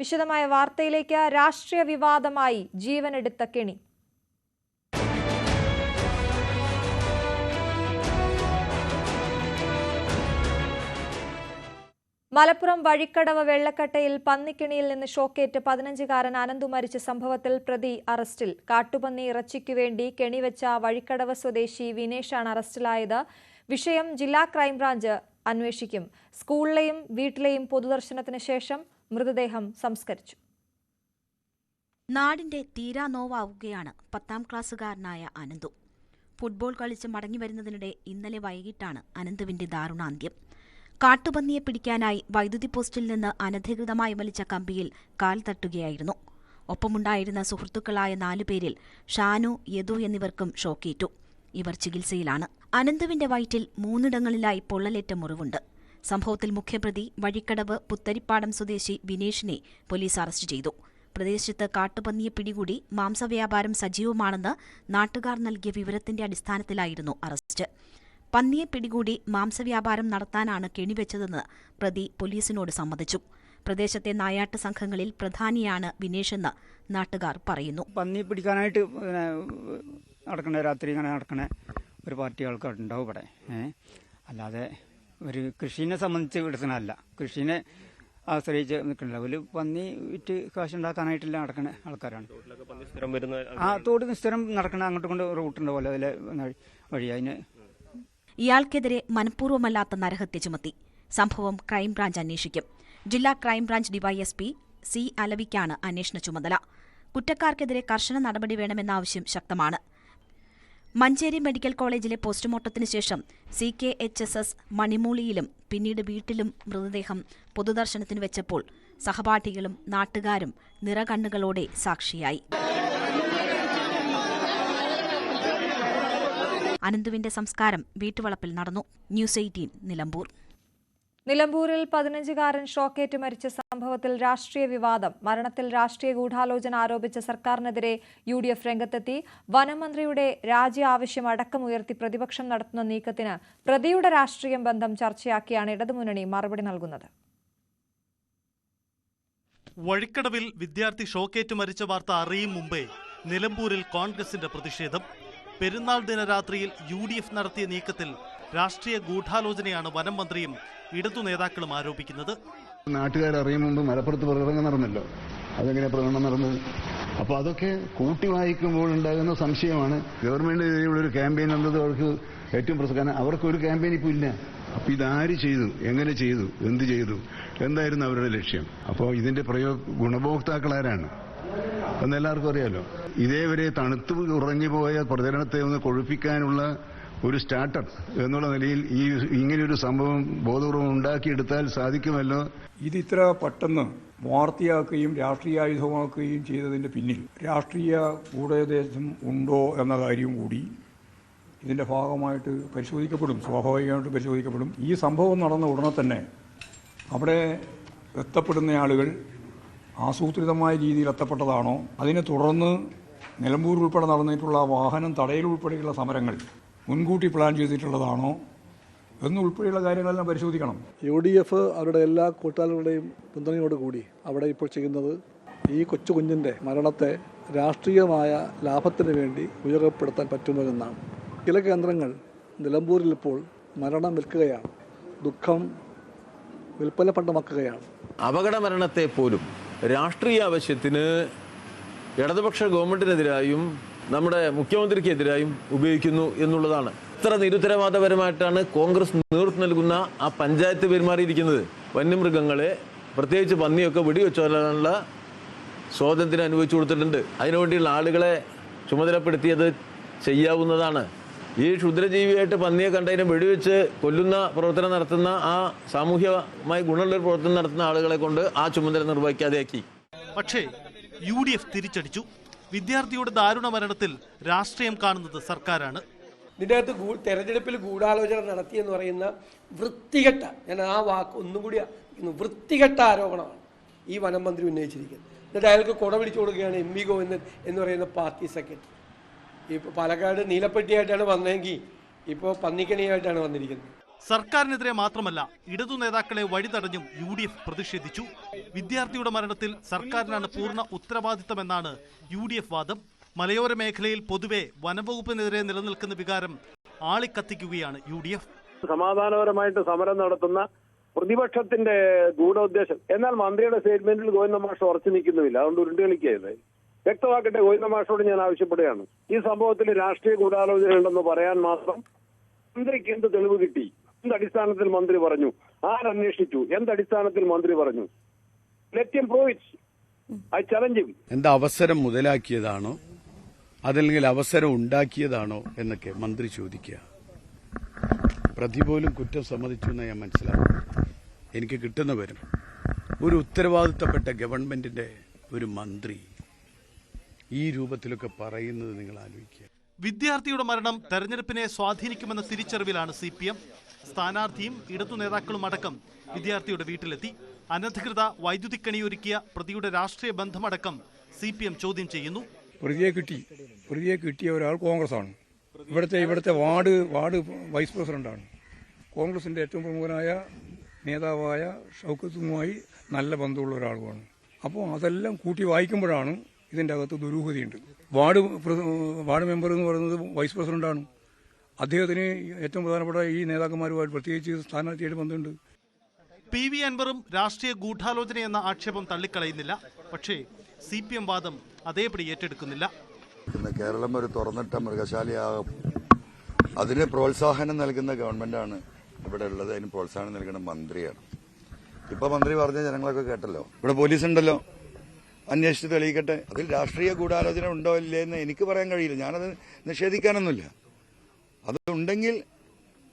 വിശദമായ വാർത്തയിലേക്ക്. രാഷ്ട്രീയ വിവാദമായി ജീവനെടുത്ത കെണി. മലപ്പുറം വഴിക്കടവ് വെള്ളക്കട്ടയിൽ പന്നിക്കെണിയിൽ നിന്ന് ഷോക്കേറ്റ് 15-കാരൻ അനന്തു മരിച്ച സംഭവത്തിൽ പ്രതി അറസ്റ്റിൽ. കാട്ടുപന്നി ഇറച്ചിക്കു വേണ്ടി കെണിവെച്ച വഴിക്കടവ് സ്വദേശി വിനേഷാണ് അറസ്റ്റിലായത്. വിഷയം ജില്ലാ ക്രൈംബ്രാഞ്ച് അന്വേഷിക്കും. സ്കൂളിലെയും വീട്ടിലെയും പൊതുദർശനത്തിന് ശേഷം മൃതദേഹം സംസ്കരിച്ചു. നാടിന്റെ തീരാനോവാവുകയാണ് 10ാം ക്ലാസ്സുകാരനായ അനന്തു. ഫുട്ബോൾ കളിച്ച് മടങ്ങിവരുന്നതിനിടെ ഇന്നലെ വൈകിട്ടാണ് അനന്തുവിന്റെ ദാരുണാന്ത്യം. കാട്ടുപന്നിയെ പിടിക്കാനായി വൈദ്യുതി പോസ്റ്റിൽ നിന്ന് അനധികൃതമായി വലിച്ച കമ്പിയിൽ കാൽ തട്ടുകയായിരുന്നു. ഒപ്പമുണ്ടായിരുന്ന സുഹൃത്തുക്കളായ 4 പേരിൽ ഷാനു, യദു എന്നിവർക്കും ഷോക്കേറ്റു. ഇവർ ചികിത്സയിലാണ്. അനന്തുവിന്റെ വയറ്റിൽ 3ഇടങ്ങളിലായി പൊള്ളലേറ്റ മുറിവുണ്ട്. സംഭവത്തിൽ മുഖ്യപ്രതി വഴിക്കടവ് പുത്തരിപ്പാടം സ്വദേശി വിനേഷിനെ പോലീസ് അറസ്റ്റ് ചെയ്തു. പ്രദേശത്ത് കാട്ടുപന്നിയെ പിടികൂടി മാംസവ്യാപാരം സജീവമാണെന്ന് നാട്ടുകാർ നൽകിയ വിവരത്തിന്റെ അടിസ്ഥാനത്തിലായിരുന്നു അറസ്റ്റ്. പന്നിയെ പിടികൂടി മാംസവ്യാപാരം നടത്താനാണ് കെണിവെച്ചതെന്ന് പ്രതി പോലീസിനോട് സമ്മതിച്ചു. പ്രദേശത്തെ നായാട്ട് സംഘങ്ങളിൽ പ്രധാനിയാണ് വിനേഷെന്ന് നാട്ടുകാർ പറയുന്നു. പന്നി പിടിക്കാനായിട്ട് നടക്കണ രാത്രി ഇങ്ങനെ നടക്കണ ഒരു പാർട്ടി ആൾക്കാരുണ്ടാവും ഇവിടെ. അല്ലാതെ ഒരു കൃഷിനെ സംബന്ധിച്ച് എടുക്കണമല്ല, കൃഷിനെ ആശ്രയിച്ച് നിൽക്കണില്ല. ഒരു പന്നി വിറ്റ് കാശുണ്ടാക്കാനായിട്ടില്ല നടക്കുന്ന ആൾക്കാരാണ്. തോട് സ്ഥിരം നടക്കണ അങ്ങോട്ട് കൊണ്ട് റൂട്ടുണ്ടാവുമല്ലോ, അതിലെ വഴി. അതിന് ഇയാൾക്കെതിരെ മനഃപൂർവ്വമല്ലാത്ത നരഹത്യ ചുമത്തി. സംഭവം ക്രൈംബ്രാഞ്ച് അന്വേഷിക്കും. ജില്ലാ ക്രൈംബ്രാഞ്ച് ഡിവൈഎസ്പി സി അലവിക്കാണ് അന്വേഷണ ചുമതല. കുറ്റക്കാർക്കെതിരെ കർശന നടപടി വേണമെന്ന ആവശ്യം ശക്തമാണ്. മഞ്ചേരി മെഡിക്കൽ കോളേജിലെ പോസ്റ്റ്മോർട്ടത്തിന് ശേഷം CKHSS മണിമൂളിയിലും പിന്നീട് വീട്ടിലും മൃതദേഹം പൊതുദർശനത്തിന് വെച്ചപ്പോൾ സഹപാഠികളും നാട്ടുകാരും നിറകണ്ണുകളോടെ സാക്ഷിയായി. അനന്തുവിന്റെ സംസ്കാരം വീട്ടുവളപ്പിൽ നടന്നു. ന്യൂസ് 18 നിലമ്പൂർ. നിലമ്പൂരിൽ 15-കാരൻ ഷോക്കേറ്റ് മരിച്ച സംഭവത്തിൽ രാഷ്ട്രീയ വിവാദം. മരണത്തിൽ രാഷ്ട്രീയ ഗൂഢാലോചന ആരോപിച്ച സർക്കാരിനെതിരെ UDF രംഗത്തെത്തി. വനമന്ത്രിയുടെ രാജി ആവശ്യം അടക്കമുയർത്തി പ്രതിപക്ഷം നടത്തുന്ന നീക്കത്തിന് പ്രതിയുടെ രാഷ്ട്രീയ ബന്ധം ചർച്ചയാക്കിയാണ് ഇടതുമുന്നണി മറുപടി നൽകുന്നത്. വഴിക്കടവിൽ വിദ്യാർത്ഥി ഷോക്കേറ്റ് മരിച്ച വാർത്ത അറിയും മുമ്പേ നിലമ്പൂരിൽ കോൺഗ്രസിന്റെ പ്രതിഷേധം. പെരുന്നാൾ ദിന രാത്രിയിൽ UDF നടത്തിയ നീക്കത്തിൽ രാഷ്ട്രീയ ഗൂഢാലോചനയാണ് വനം മന്ത്രിയും ഇടതു നേതാക്കളും ആരോപിക്കുന്നത്. നാട്ടുകാരറിയും മുമ്പ് മലപ്പുറത്ത് പ്രകടനം നടന്നല്ലോ, അതെങ്ങനെ പ്രകടനം നടന്നത്? അപ്പോൾ അതൊക്കെ കൂട്ടി വായിക്കുമ്പോൾ ഉണ്ടാകുന്ന സംശയമാണ്. ഗവൺമെന്റിനെതിരെയുള്ള ഒരു ക്യാമ്പയിൻ എന്നത് അവർക്ക് ഏറ്റവും പ്രധാനം. അവർക്കൊരു ക്യാമ്പയിൻ ഇപ്പോൾ ഇല്ല. അപ്പോൾ ഇതാര് ചെയ്തു, എങ്ങനെ ചെയ്തു, എന്ത് ചെയ്തു, എന്തായിരുന്നു അവരുടെ ലക്ഷ്യം? അപ്പോൾ ഇതിന്റെ ഗുണഭോക്താക്കളാരാണ് എന്നെല്ലാവർക്കും അറിയാലോ. ഇതേവരെ തണുത്ത് ഉറഞ്ഞുപോയ പ്രചരണത്തെ ഒന്ന് കൊഴുപ്പിക്കാനുള്ള ഒരു സ്റ്റാർട്ടർ എന്നുള്ള നിലയിൽ ഇങ്ങനെയൊരു സംഭവം ബോധപൂർവം ഉണ്ടാക്കിയെടുത്താൽ സാധിക്കുമല്ലോ. ഇത് ഇത്ര പെട്ടെന്ന് വാർത്തയാക്കുകയും രാഷ്ട്രീയായുധമാക്കുകയും ചെയ്തതിന്റെ പിന്നിൽ രാഷ്ട്രീയ ഗൂഢോദ്ദേശം ഉണ്ടോ എന്ന കാര്യം കൂടി ഇതിന്റെ ഭാഗമായിട്ട് പരിശോധിക്കപ്പെടും, സ്വാഭാവികമായിട്ട് പരിശോധിക്കപ്പെടും. ഈ സംഭവം നടന്ന ഉടനെ തന്നെ അവിടെ എത്തപ്പെടുന്ന ആളുകൾ ആസൂത്രിതമായ രീതിയിൽ എത്തപ്പെട്ടതാണോ, അതിനെ തുടർന്ന് നിലമ്പൂർ ഉൾപ്പെടെ നടന്നിട്ടുള്ള വാഹനം തടയൽ ഉൾപ്പെടെയുള്ള സമരങ്ങൾ മുൻകൂട്ടി പ്ലാൻ ചെയ്തിട്ടുള്ളതാണോ എന്നുൾപ്പെടെയുള്ള കാര്യങ്ങളെല്ലാം പരിശോധിക്കണം. UDF അവരുടെ എല്ലാ കൂട്ടാളികളുടെയും പിന്തുണയോടുകൂടി അവിടെ ഇപ്പോൾ ചെയ്യുന്നത് ഈ കൊച്ചു കുഞ്ഞിൻ്റെ മരണത്തെ രാഷ്ട്രീയമായ ലാഭത്തിന് വേണ്ടി ഉപയോഗപ്പെടുത്താൻ പറ്റുമോ എന്നാണ്. ചില കേന്ദ്രങ്ങൾ നിലമ്പൂരിൽ ഇപ്പോൾ മരണം വിൽക്കുകയാണ്, ദുഃഖം വിൽപ്പന പണ്ടമാക്കുകയാണ്. അപകട മരണത്തെ പോലും രാഷ്ട്രീയ ആവശ്യത്തിന് ഇടതുപക്ഷ ഗവൺമെന്റിനെതിരായും നമ്മുടെ മുഖ്യമന്ത്രിക്കെതിരായും ഉപയോഗിക്കുന്നു എന്നുള്ളതാണ്. ഇത്ര നിരുത്തരവാദപരമായിട്ടാണ് കോൺഗ്രസ് നേതൃത്വം നൽകുന്ന ആ പഞ്ചായത്ത് പെരുമാറിയിരിക്കുന്നത്. വന്യമൃഗങ്ങളെ പ്രത്യേകിച്ച് പന്നിയൊക്കെ വെടിവെച്ചാലുള്ള സ്വാതന്ത്ര്യം അനുവദിച്ചു കൊടുത്തിട്ടുണ്ട്. അതിനുവേണ്ടിയുള്ള ആളുകളെ ചുമതലപ്പെടുത്തിയത് ചെയ്യാവുന്നതാണ്. ഈ ക്ഷുദ്രജീവിയായിട്ട് പന്നിയെ കണ്ടതിനെ വെടിവെച്ച് കൊല്ലുന്ന പ്രവർത്തനം നടത്തുന്ന ആ സാമൂഹ്യമായി ഗുണമുള്ള പ്രവർത്തനം നടത്തുന്ന ആളുകളെ കൊണ്ട് ആ ചുമതല നിർവഹിക്കാതെയാക്കി. പക്ഷേ UDF തിരിച്ചടിച്ചു. വിദ്യാർത്ഥിയുടെ ദാരുണ മരണത്തിൽ രാഷ്ട്രീയം കാണുന്നത് സർക്കാരാണ്. ഇതിൻ്റെ അകത്ത് തെരഞ്ഞെടുപ്പിൽ ഗൂഢാലോചന നടത്തിയെന്ന് പറയുന്ന വൃത്തികെട്ട, ഞാൻ ആ വാക്ക് ഒന്നും കൂടി വൃത്തികെട്ട ആരോപണമാണ് ഈ വനം മന്ത്രി ഉന്നയിച്ചിരിക്കുന്നത്. എന്നിട്ട് അയാൾക്ക് കുട പിടിച്ചു കൊടുക്കുകയാണ് MP ഗോവിന്ദൻ എന്ന് പറയുന്ന പാർട്ടി സെക്രട്ടറി. ഇപ്പോൾ പാലക്കാട് നീലപ്പെട്ടിയായിട്ടാണ് വന്നതെങ്കിൽ ഇപ്പോൾ പന്നിക്കണിയായിട്ടാണ് വന്നിരിക്കുന്നത്. സർക്കാരിനെതിരെ മാത്രമല്ല ഇടതു നേതാക്കളെ വഴിതടഞ്ഞും UDF പ്രതിഷേധിച്ചു. വിദ്യാർത്ഥിയുടെ മരണത്തിൽ സർക്കാരിനാണ് പൂർണ്ണ ഉത്തരവാദിത്തമെന്നാണ് UDF വാദം. മലയോര മേഖലയിൽ പൊതുവെ വനംവകുപ്പിനെതിരെ നിലനിൽക്കുന്ന വികാരം ആളിക്കത്തിക്കുകയാണ് UDF. സമാധാനപരമായിട്ട് സമരം നടത്തുന്ന പ്രതിപക്ഷത്തിന്റെ ഗൂഢോദ്ദേശം. എന്നാൽ മന്ത്രിയുടെ സ്റ്റേറ്റ്മെന്റിൽ ഗോവിന്ദ മാഷ് ഉറച്ചു നിൽക്കുന്നുമില്ല. അതുകൊണ്ട് ഉരുണ്ടുകളിക്കുകയല്ലേ. വ്യക്തമാക്കട്ടെ. ഗോവിന്ദ മാഷോട് ഞാൻ ആവശ്യപ്പെടുകയാണ്. ഈ സംഭവത്തിൽ രാഷ്ട്രീയ ഗൂഢാലോചന ഉണ്ടെന്ന് പറയാൻ മാത്രം മന്ത്രിക്ക് എന്ത് തെളിവ് കിട്ടി? എന്തടിസ്ഥാനത്തിൽ മന്ത്രി പറഞ്ഞു? ആരന്വേഷിച്ചു? എന്തടിസ്ഥാനത്തിൽ മന്ത്രി പറഞ്ഞു? Let him prove it. I challenge him. എന്താ അവസരം മുതലാക്കിയതാണോ അതല്ലെങ്കിൽ അവസരം ഉണ്ടാക്കിയതാണോ എന്നൊക്കെ മന്ത്രി ചോദിക്കുക. പ്രതി പോലും കുറ്റം സമ്മതിച്ചു എന്ന് ഞാൻ മനസ്സിലാക്കും. എനിക്ക് കിട്ടുന്ന വരും ഒരു ഉത്തരവാദിത്തപ്പെട്ട ഗവൺമെന്റിന്റെ ഒരു മന്ത്രി ഈ രൂപത്തിലൊക്കെ പറയുന്നത് നിങ്ങൾ ആലോചിക്കുക. വിദ്യാർത്ഥിയുടെ മരണം തെരഞ്ഞെടുപ്പിനെ സ്വാധീനിക്കുമെന്ന തിരിച്ചറിവിലാണ് CPM. സ്ഥാനാർത്ഥിയും ഇടതു നേതാക്കളും അടക്കം വിദ്യാർത്ഥിയുടെ വീട്ടിലെത്തി. അനധികൃത വൈദ്യുതി കെണിയൊരുക്കിയ പ്രതിയുടെ രാഷ്ട്രീയ ബന്ധമടക്കം CPM ചോദ്യം ചെയ്യുന്നു. പ്രതിയെ കിട്ടിയ ഒരാൾ കോൺഗ്രസ്സാണ്. ഇവിടുത്തെ വാർഡ് വൈസ് പ്രസിഡന്റാണ്. കോൺഗ്രസിന്റെ ഏറ്റവും പ്രമുഖനായ നേതാവായ ഷൗക്കത്തുമായി നല്ല ബന്ധമുള്ള ഒരാളുമാണ്. അപ്പോൾ അതെല്ലാം കൂട്ടി വായിക്കുമ്പോഴാണ് ഇതിൻ്റെ അകത്ത് ദുരൂഹതയുണ്ട്. വാർഡ് മെമ്പർ എന്ന് പറയുന്നത് വൈസ് പ്രസിഡന്റാണ്. അദ്ദേഹത്തിന് ഏറ്റവും പ്രധാനപ്പെട്ട ഈ നേതാക്കന്മാരുമായിട്ട് പ്രത്യേകിച്ച് സ്ഥാനാർത്ഥിയായിട്ട് ബന്ധമുണ്ട്. PV അൻവറും രാഷ്ട്രീയ ഗൂഢാലോചന എന്ന ആക്ഷേപം തള്ളിക്കളയുന്നില്ല. പക്ഷേ CPM വാദം അതേപടി ഏറ്റെടുക്കുന്നില്ല. കേരളം ഒരു തുറന്നിട്ട മൃഗശാലയാകും. അതിന് പ്രോത്സാഹനം നൽകുന്ന ഗവൺമെന്റാണ് ഇവിടെ ഉള്ളത്. അതിന് പ്രോത്സാഹനം നൽകുന്ന മന്ത്രിയാണ്. ഇപ്പൊ മന്ത്രി പറഞ്ഞ ജനങ്ങളൊക്കെ കേട്ടല്ലോ. ഇവിടെ പോലീസ് ഉണ്ടല്ലോ, അന്വേഷിച്ച് തെളിയിക്കട്ടെ. അതിൽ രാഷ്ട്രീയ ഗൂഢാലോചന ഉണ്ടോ ഇല്ലേ എന്ന് എനിക്ക് പറയാൻ കഴിയില്ല. ഞാനത് നിഷേധിക്കാനൊന്നുമില്ല. അതുണ്ടെങ്കിൽ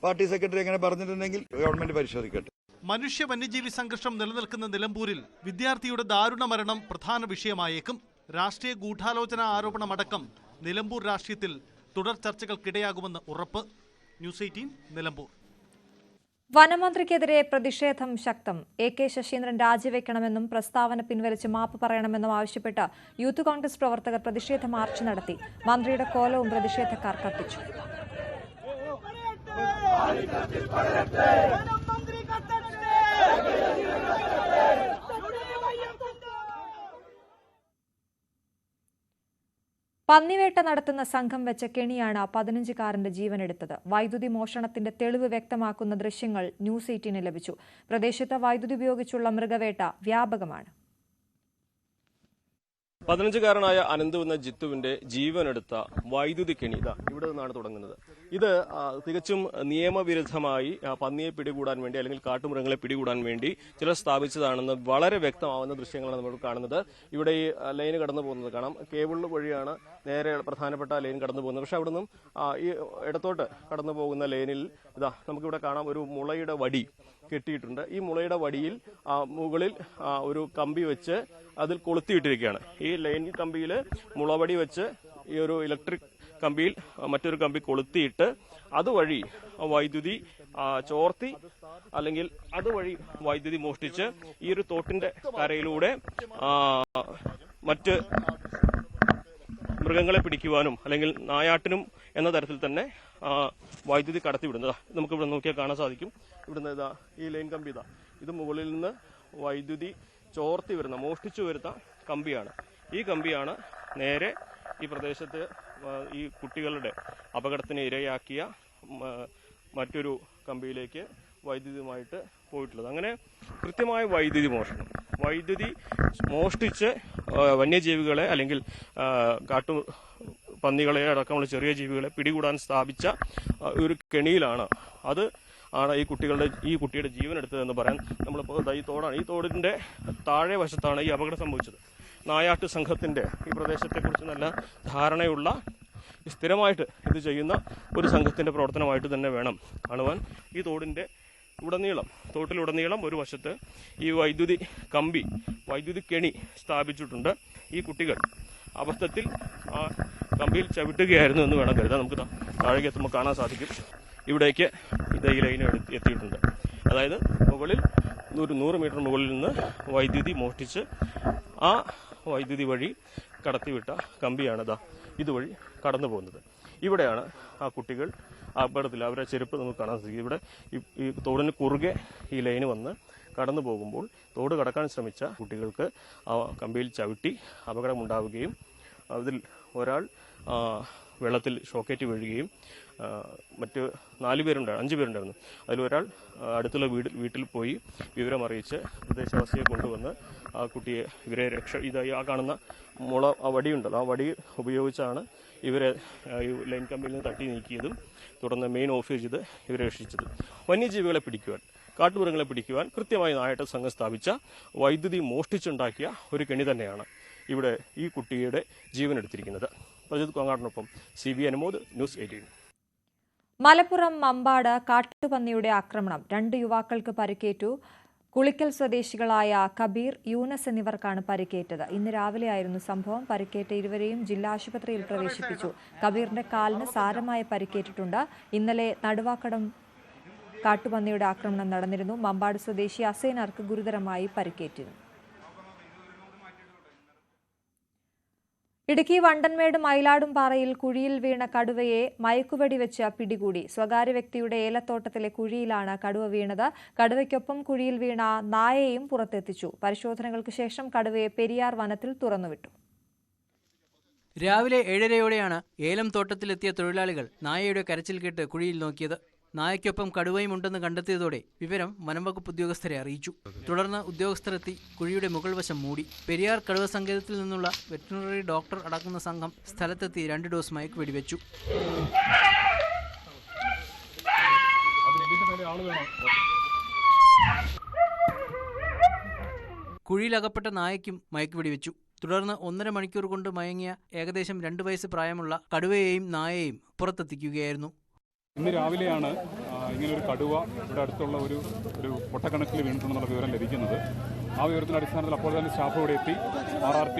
പാർട്ടി സെക്രട്ടറി എങ്ങനെ പറഞ്ഞിട്ടുണ്ടെങ്കിൽ ഗവൺമെന്റ് പരിശോധിക്കട്ടെ. മനുഷ്യ വന്യജീവി സംഘർഷം നിലനിൽക്കുന്ന നിലമ്പൂരിൽ വിദ്യാർത്ഥിയുടെ ദാരുണ മരണം പ്രധാന വിഷയമായേക്കും. രാഷ്ട്രീയ ഗൂഢാലോചന ആരോപണമടക്കം നിലമ്പൂർ രാഷ്ട്രീയത്തിൽ തുടർ ചർച്ചകൾക്കിടയാകുമെന്ന് ഉറപ്പ്. ന്യൂസ് 18 നിലമ്പൂർ. വനമന്ത്രിക്കെതിരെ പ്രതിഷേധം ശക്തം. AK ശശീന്ദ്രൻ രാജിവെക്കണമെന്നും പ്രസ്താവന പിൻവലിച്ച് മാപ്പ് പറയണമെന്നും ആവശ്യപ്പെട്ട് യൂത്ത് കോൺഗ്രസ് പ്രവർത്തകർ പ്രതിഷേധ മാർച്ച് നടത്തി. മന്ത്രിയുടെ കോലവും പ്രതിഷേധക്കാർ കത്തിച്ചു. പന്നിവേട്ട നടത്തുന്ന സംഘം വെച്ച കെണിയാണ് 15-കാരന്റെ ജീവനെടുത്തത്. വൈദ്യുതി മോഷണത്തിന്റെ തെളിവ് വ്യക്തമാക്കുന്ന ദൃശ്യങ്ങൾ ന്യൂസ് 18 ലഭിച്ചു. പ്രദേശത്ത് വൈദ്യുതി ഉപയോഗിച്ചുള്ള മൃഗവേട്ട വ്യാപകമാണ്. 15-കാരനായ അനന്തു എന്ന ജിത്തുവിന്റെ ജീവനെടുത്ത വൈദ്യുതി കെണി ഇവിടെ നിന്നാണ് തുടങ്ങുന്നത്. ഇത് തികച്ചും നിയമവിരുദ്ധമായി പന്നിയെ പിടികൂടാൻ വേണ്ടി അല്ലെങ്കിൽ കാട്ടുമൃഗങ്ങളെ പിടികൂടാൻ വേണ്ടി ചിലർ സ്ഥാപിച്ചതാണെന്ന് വളരെ വ്യക്തമാവുന്ന ദൃശ്യങ്ങളാണ് നമ്മൾ കാണുന്നത്. ഇവിടെ ഈ ലൈന് കടന്നു പോകുന്നത് കാണാം. കേബിൾ വഴിയാണ് നേരെ പ്രധാനപ്പെട്ട ലൈൻ കടന്നു പോകുന്നത്. പക്ഷെ അവിടെ നിന്നും ഈ ഇടത്തോട്ട് കടന്നു പോകുന്ന ലൈനിൽ നമുക്കിവിടെ കാണാം ഒരു മുളയുടെ വടി കെട്ടിയിട്ടുണ്ട്. ഈ മുളയുടെ വടിയിൽ മുകളിൽ ഒരു കമ്പി വെച്ച് അതിൽ കൊളുത്തിയിട്ടിരിക്കുകയാണ്. ഈ ലൈൻ കമ്പിയിൽ മുളവടി വെച്ച് ഈ ഒരു ഇലക്ട്രിക് കമ്പിയിൽ മറ്റൊരു കമ്പി കൊളുത്തിയിട്ട് അതുവഴി വൈദ്യുതി ചോർത്തി അല്ലെങ്കിൽ അതുവഴി വൈദ്യുതി മോഷ്ടിച്ച് ഈ ഒരു തോട്ടിന്റെ കരയിലൂടെ മറ്റ് മൃഗങ്ങളെ പിടിക്കുവാനും അല്ലെങ്കിൽ നായാട്ടിനും എന്ന തരത്തിൽ തന്നെ വൈദ്യുതി കടത്തിവിടുന്നത് നമുക്കിവിടെ നോക്കിയാൽ കാണാൻ സാധിക്കും. ഇവിടുന്ന് ഈ ലൈൻ കമ്പി ഇത് മുകളിൽ നിന്ന് വൈദ്യുതി ചോർത്തി വരുന്ന മോഷ്ടിച്ചു വരുന്ന കമ്പിയാണ്. ഈ കമ്പിയാണ് നേരെ ഈ പ്രദേശത്ത് ഈ കുട്ടികളുടെ അപകടത്തിന് ഇരയാക്കിയ മറ്റൊരു കമ്പിയിലേക്ക് വൈദ്യുതിയുമായിട്ട് പോയിട്ടുള്ളത്. അങ്ങനെ കൃത്യമായ വൈദ്യുതി മോഷണം, വൈദ്യുതി മോഷ്ടിച്ച് വന്യജീവികളെ അല്ലെങ്കിൽ പന്നികളെ അടക്കമുള്ള ചെറിയ ജീവികളെ പിടികൂടാൻ സ്ഥാപിച്ച ഒരു കെണിയിലാണ് ഈ കുട്ടിയുടെ ജീവൻ എടുത്തതെന്ന് പറയാൻ നമ്മളിപ്പോൾ ഈ തോടാണ്. ഈ തോടിന്റെ താഴെ വശത്താണ് ഈ അപകടം സംഭവിച്ചത്. നായാട്ട് സംഘത്തിന്റെ ഈ പ്രദേശത്തെക്കുറിച്ച് നല്ല ധാരണയുള്ള സ്ഥിരമായിട്ട് ഇത് ചെയ്യുന്ന ഒരു സംഘത്തിന്റെ പ്രവർത്തനമായിട്ട് തന്നെ വേണം കാണുവാൻ. ഈ തോട്ടിലുടനീളം ഒരു വശത്ത് ഈ വൈദ്യുതി കെണി സ്ഥാപിച്ചിട്ടുണ്ട്. ഈ കുട്ടികൾ അബദ്ധത്തിൽ ആ കമ്പിയിൽ ചവിട്ടുകയായിരുന്നു എന്ന് വേണം കരുതാൻ. നമുക്ക് താഴേക്ക് എത്തുമ്പോൾ കാണാൻ സാധിക്കും. ഇവിടേക്ക് ഈ ലൈൻ എത്തിയിട്ടുണ്ട്. അതായത് മുകളിൽ 100 മീറ്റർ മുകളിൽ നിന്ന് വൈദ്യുതി മോഷ്ടിച്ച് ആ വൈദ്യുതി വഴി കടത്തിവിട്ട കമ്പിയാണ് ഇതുവഴി കടന്നു പോകുന്നത്. ഇവിടെയാണ് ആ കുട്ടികൾ അപകടത്തിൽ അവരുടെ ചെരുപ്പ് നമുക്ക് കാണാൻ സാധിക്കും. ഇവിടെ ഈ തോടിന് കുറുകെ ഈ ലൈന് വന്ന് കടന്നു പോകുമ്പോൾ തോട് കടക്കാൻ ശ്രമിച്ച കുട്ടികൾക്ക് ആ കമ്പിയിൽ ചവിട്ടി അപകടമുണ്ടാവുകയും അതിൽ ഒരാൾ വെള്ളത്തിൽ ഷോക്കേറ്റ് വീഴുകയും മറ്റ് 5 പേരുണ്ടായിരുന്നു. അതിലൊരാൾ അടുത്തുള്ള വീട്ടിൽ പോയി വിവരമറിയിച്ച് പ്രദേശവാസിയെ കൊണ്ടുവന്ന് ആ കുട്ടിയെ ഇവരെ ഇതായി ആ കാണുന്ന ആ വടിയുണ്ടല്ലോ, ആ വടി ഉപയോഗിച്ചാണ് ഇവരെ ലൈൻ കമ്പിയിൽ നിന്ന് തട്ടി നീക്കിയതും തുടർന്ന് മെയിൻ ഓഫീസ് ചെയ്ത് ഇവരെ രക്ഷിച്ചത്. വന്യജീവികളെ പിടിക്കുവാൻ, കാട്ടുമൃഗങ്ങളെ പിടിക്കുവാൻ കൃത്യമായി നായാട്ട് സംഘം സ്ഥാപിച്ച വൈദ്യുതി മോഷ്ടിച്ചുണ്ടാക്കിയ ഒരു കെണി തന്നെയാണ് ഇവിടെ ഈ കുട്ടിയുടെ ജീവൻ എടുത്തിരിക്കുന്നത്. പ്രജിത് കോങ്ങാടിനൊപ്പം CB അനുമോദ്, ന്യൂസ് 18. മലപ്പുറം മമ്പാട് കാട്ടുപന്നിയുടെ ആക്രമണം, 2 യുവാക്കൾക്ക് പരിക്കേറ്റു. കുളിക്കൽ സ്വദേശികളായ കബീർ, യൂനസ് എന്നിവർക്കാണ് പരിക്കേറ്റത്. ഇന്ന് രാവിലെയായിരുന്നു സംഭവം. പരിക്കേറ്റ ഇരുവരെയും ജില്ലാ ആശുപത്രിയിൽ പ്രവേശിപ്പിച്ചു. കബീറിന്റെ കാലിന് സാരമായ പരിക്കേറ്റിട്ടുണ്ട്. ഇന്നലെ നടുവാക്കടം കാട്ടുപന്നിയുടെ ആക്രമണം നടന്നിരുന്നു. മമ്പാട് സ്വദേശി അസൈനാർക്ക് ഗുരുതരമായി പരിക്കേറ്റിരുന്നു. ഇടുക്കി വണ്ടൻമേട് മയിലാടുംപാറയിൽ കുഴിയിൽ വീണ കടുവയെ മയക്കുവെടി വെച്ച് പിടികൂടി. സ്വകാര്യ വ്യക്തിയുടെ ഏലത്തോട്ടത്തിലെ കുഴിയിലാണ് കടുവ വീണത്. കടുവയ്ക്കൊപ്പം കുഴിയിൽ വീണ നായയെയും പുറത്തെത്തിച്ചു. പരിശോധനകൾക്ക് ശേഷം കടുവയെ പെരിയാർ വനത്തിൽ തുറന്നുവിട്ടു. രാവിലെ 7:30യോടെയാണ് ഏലം തോട്ടത്തിലെത്തിയ തൊഴിലാളികൾ നായയുടെ കരച്ചിൽ കേട്ട് കുഴിയിൽ നോക്കിയത്. നായയ്ക്കൊപ്പം കടുവയും ഉണ്ടെന്ന് കണ്ടെത്തിയതോടെ വിവരം വനംവകുപ്പ് ഉദ്യോഗസ്ഥരെ അറിയിച്ചു. തുടർന്ന് ഉദ്യോഗസ്ഥരെത്തി കുഴിയുടെ മുകൾ വശം മൂടി. പെരിയാർ കടുവ സങ്കേതത്തിൽ നിന്നുള്ള വെറ്റിനറി ഡോക്ടർ അടങ്ങുന്ന സംഘം സ്ഥലത്തെത്തി 2 ഡോസ് മയക്ക് വെടിവെച്ചു. കുഴിയിലകപ്പെട്ട നായയ്ക്കും മയക്ക് വെടിവെച്ചു. തുടർന്ന് 1.5 മണിക്കൂർ കൊണ്ട് മയങ്ങിയ ഏകദേശം 2 വയസ്സ് പ്രായമുള്ള കടുവയെയും നായയെയും പുറത്തെത്തിക്കുകയായിരുന്നു. ഇന്ന് രാവിലെയാണ് ഇങ്ങനൊരു കടുവ ഇവിടെ അടുത്തുള്ള ഒരു പൊട്ടക്കിണറ്റിൽ വീണിട്ടുണ്ടെന്നുള്ള വിവരം ലഭിക്കുന്നത്. ആ വിവരത്തിൻ്റെ അടിസ്ഥാനത്തിൽ അപ്പോൾ തന്നെ സ്റ്റാഫ് ഇവിടെ എത്തി, RRT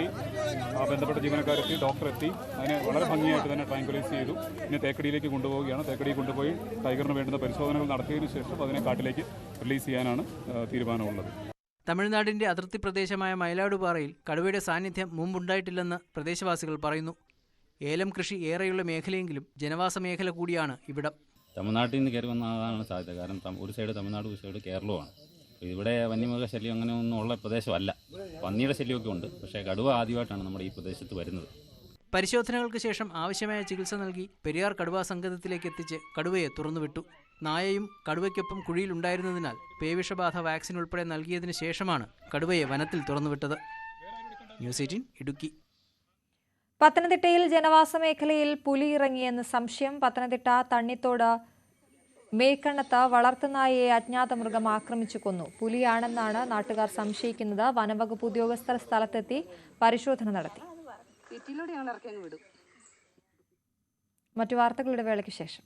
ബന്ധപ്പെട്ട ജീവനക്കാരെത്തി, ഡോക്ടർ എത്തി. അതിനെ വളരെ ഭംഗിയായിട്ട് തന്നെ ട്രാങ്കുലൈസ് ചെയ്തു. ഇനി തേക്കടിയിലേക്ക് കൊണ്ടുപോവുകയാണ്. തേക്കടിയിൽ കൊണ്ടുപോയി ടൈഗറിന് വേണ്ടുന്ന പരിശോധനകൾ നടത്തിയതിനു ശേഷം അതിനെ കാട്ടിലേക്ക് റിലീസ് ചെയ്യാനാണ് തീരുമാനമുള്ളത്. തമിഴ്നാടിന്റെ അതിർത്തി പ്രദേശമായ മയിലാടുപാറയിൽ കടുവയുടെ സാന്നിധ്യം മുമ്പുണ്ടായിട്ടില്ലെന്ന് പ്രദേശവാസികൾ പറയുന്നു. ഏലം കൃഷി ഏറെയുള്ള മേഖലയെങ്കിലും ജനവാസ മേഖല കൂടിയാണ് ഇവിടം. തമിഴ്നാട്ടിൽ നിന്ന് കയറി വന്നതാണ് സാധ്യത. കാരണം ഒരു സൈഡ് തമിഴ്നാട്, ഒരു സൈഡ് കേരളമാണ്. ഇവിടെ വന്യമൃഗ ശല്യം അങ്ങനെ ഒന്നും ഉള്ള പ്രദേശമല്ല. പന്നിയുടെ ശല്യമൊക്കെ ഉണ്ട്, പക്ഷേ കടുവ ആദ്യമായിട്ടാണ് നമ്മുടെ ഈ പ്രദേശത്ത് വരുന്നത്. പരിശോധനകൾക്ക് ശേഷം ആവശ്യമായ ചികിത്സ നൽകി പെരിയാർ കടുവാ സങ്കേതത്തിലേക്ക് എത്തിച്ച് കടുവയെ തുറന്നുവിട്ടു. നായയും കടുവയ്ക്കൊപ്പം കുഴിയിലുണ്ടായിരുന്നതിനാൽ പേവിഷബാധ വാക്സിൻ ഉൾപ്പെടെ നൽകിയതിനു ശേഷമാണ് കടുവയെ വനത്തിൽ തുറന്നുവിട്ടത്. ന്യൂസ് 18 ഇടുക്കി. പത്തനംതിട്ടയിൽ ജനവാസ മേഖലയിൽ പുലി ഇറങ്ങിയെന്ന് സംശയം. പത്തനംതിട്ട തണ്ണിത്തോട് മേക്കണ്ണത്ത് വളർത്തുനായയെ അജ്ഞാത മൃഗം ആക്രമിച്ചു കൊന്നു. പുലിയാണെന്നാണ് നാട്ടുകാർ സംശയിക്കുന്നത്. വനംവകുപ്പ് ഉദ്യോഗസ്ഥർ സ്ഥലത്തെത്തി പരിശോധന നടത്തി. മറ്റു വാർത്തകളുടെ വേളയ്ക്ക് ശേഷം.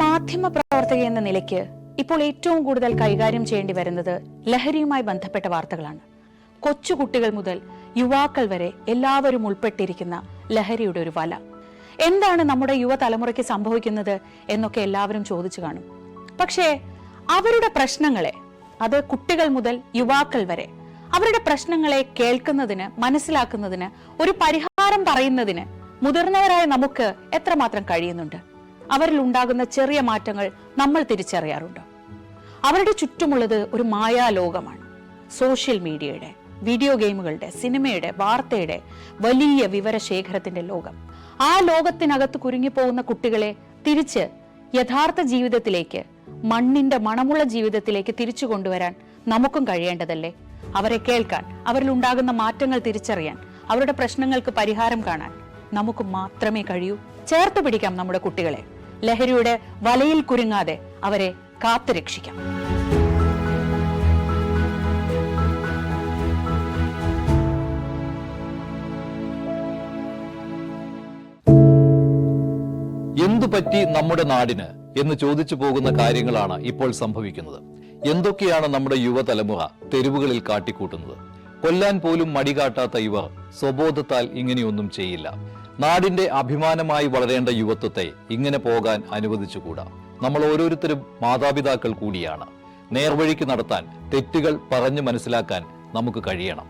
മാധ്യമപ്രവർത്തക എന്ന നിലയ്ക്ക് ഇപ്പോൾ ഏറ്റവും കൂടുതൽ കൈകാര്യം ചെയ്യേണ്ടി വരുന്നത് ലഹരിയുമായി ബന്ധപ്പെട്ട വാർത്തകളാണ്. കൊച്ചുകുട്ടികൾ മുതൽ യുവാക്കൾ വരെ എല്ലാവരും ഉൾപ്പെട്ടിരിക്കുന്ന ലഹരിയുടെ ഒരു വല. എന്താണ് നമ്മുടെ യുവതലമുറയ്ക്ക് സംഭവിക്കുന്നത് എന്നൊക്കെ എല്ലാവരും ചോദിച്ചു കാണും. പക്ഷേ അവരുടെ പ്രശ്നങ്ങളെ, അത് കുട്ടികൾ മുതൽ യുവാക്കൾ വരെ, അവരുടെ പ്രശ്നങ്ങളെ കേൾക്കുന്നതിന്, മനസ്സിലാക്കുന്നതിന്, ഒരു പരിഹാരം പറയുന്നതിന് മുതിർന്നവരായ നമുക്ക് എത്രമാത്രം കഴിയുന്നുണ്ട്? അവരിൽ ഉണ്ടാകുന്ന ചെറിയ മാറ്റങ്ങൾ നമ്മൾ തിരിച്ചറിയാറുണ്ട്. അവരുടെ ചുറ്റുമുള്ളത് ഒരു മായാലോകമാണ്. സോഷ്യൽ മീഡിയയുടെ, വീഡിയോ ഗെയിമുകളുടെ, സിനിമയുടെ, വാർത്തയുടെ വലിയ വിവരശേഖരത്തിന്റെ ലോകം. ആ ലോകത്തിനകത്ത് കുരുങ്ങിപ്പോകുന്ന കുട്ടികളെ തിരിച്ച് യഥാർത്ഥ ജീവിതത്തിലേക്ക്, മണ്ണിന്റെ മണമുള്ള ജീവിതത്തിലേക്ക് തിരിച്ചു കൊണ്ടുവരാൻ നമുക്കും കഴിയേണ്ടതല്ലേ? അവരെ കേൾക്കാൻ, അവരിൽ ഉണ്ടാകുന്ന മാറ്റങ്ങൾ തിരിച്ചറിയാൻ, അവരുടെ പ്രശ്നങ്ങൾക്ക് പരിഹാരം കാണാൻ നമുക്ക് മാത്രമേ കഴിയൂ. ചേർത്ത് പിടിക്കാം നമ്മുടെ കുട്ടികളെ. ലഹരിയുടെ വലയിൽ കുരുങ്ങാതെ അവരെ കാത്തുരക്ഷിക്കാം. എന്തു പറ്റി നമ്മുടെ നാടിന് എന്ന് ചോദിച്ചു പോകുന്ന കാര്യങ്ങളാണ് ഇപ്പോൾ സംഭവിക്കുന്നത്. എന്തൊക്കെയാണ് നമ്മുടെ യുവതലമുറ തെരുവുകളിൽ കാട്ടിക്കൂട്ടുന്നത്? കൊല്ലാൻ പോലും മടികാട്ടാത്ത ഇവർ സ്വബോധത്താൽ ഇങ്ങനെയൊന്നും ചെയ്യില്ല. നാടിന്റെ അഭിമാനമായി വളരേണ്ട യുവത്വത്തെ ഇങ്ങനെ പോകാൻ അനുവദിച്ചുകൂടാ. നമ്മൾ ഓരോരുത്തരും മാതാപിതാക്കൾ കൂടിയാണ്. നേർവഴിക്ക് നടത്താൻ, തെറ്റുകൾ പറഞ്ഞു മനസ്സിലാക്കാൻ നമുക്ക് കഴിയണം.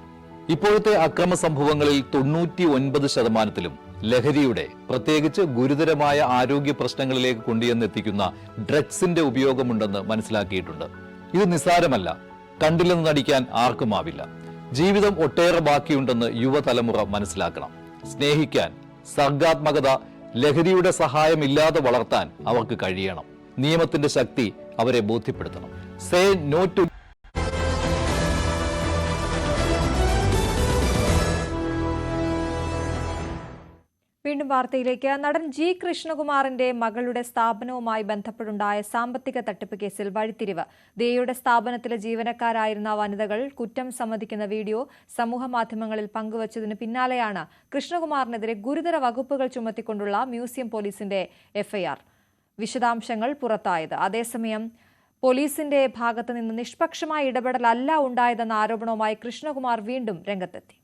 ഇപ്പോഴത്തെ അക്രമ സംഭവങ്ങളിൽ 99% ലഹരിയുടെ, പ്രത്യേകിച്ച് ഗുരുതരമായ ആരോഗ്യ പ്രശ്നങ്ങളിലേക്ക് കൊണ്ടുവന്നെത്തിക്കുന്ന ഡ്രഗ്സിന്റെ ഉപയോഗമുണ്ടെന്ന് മനസ്സിലാക്കിയിട്ടുണ്ട്. ഇത് നിസ്സാരമല്ല. കണ്ടില്ലെന്ന് നടിക്കാൻ ആർക്കുമാവില്ല. ജീവിതം ഒട്ടേറെ ബാക്കിയുണ്ടെന്ന് യുവതലമുറ മനസ്സിലാക്കണം. സ്നേഹിക്കാൻ, സർഗാത്മകത, ലഹരിയുടെ സഹായമില്ലാതെ വളർത്താൻ അവർക്ക് കഴിയണം. നിയമത്തിന്റെ ശക്തി അവരെ ബോധ്യപ്പെടുത്തണം. Say no to. വീണ്ടും വാർത്തയിലേക്ക്. നടൻ ജി കൃഷ്ണകുമാറിന്റെ മകളുടെ സ്ഥാപനവുമായി ബന്ധപ്പെട്ടുണ്ടായ സാമ്പത്തിക തട്ടിപ്പ് കേസിൽ വഴിത്തിരിവ്. ദിയയുടെ സ്ഥാപനത്തിലെ ജീവനക്കാരായിരുന്ന വനിതകൾ കുറ്റം സമ്മതിക്കുന്ന വീഡിയോ സമൂഹമാധ്യമങ്ങളിൽ പങ്കുവച്ചതിന് പിന്നാലെയാണ് കൃഷ്ണകുമാറിനെതിരെ ഗുരുതര വകുപ്പുകൾ ചുമത്തിക്കൊണ്ടുള്ള മ്യൂസിയം പോലീസിന്റെ എഫ്ഐആർ. വിശദാംശങ്ങൾ പുറത്തായത്. അതേസമയം പോലീസിന്റെ ഭാഗത്ത് നിന്ന് നിഷ്പക്ഷമായ ഇടപെടലല്ല ഉണ്ടായതെന്ന ആരോപണവുമായി കൃഷ്ണകുമാർ വീണ്ടും രംഗത്തെത്തി.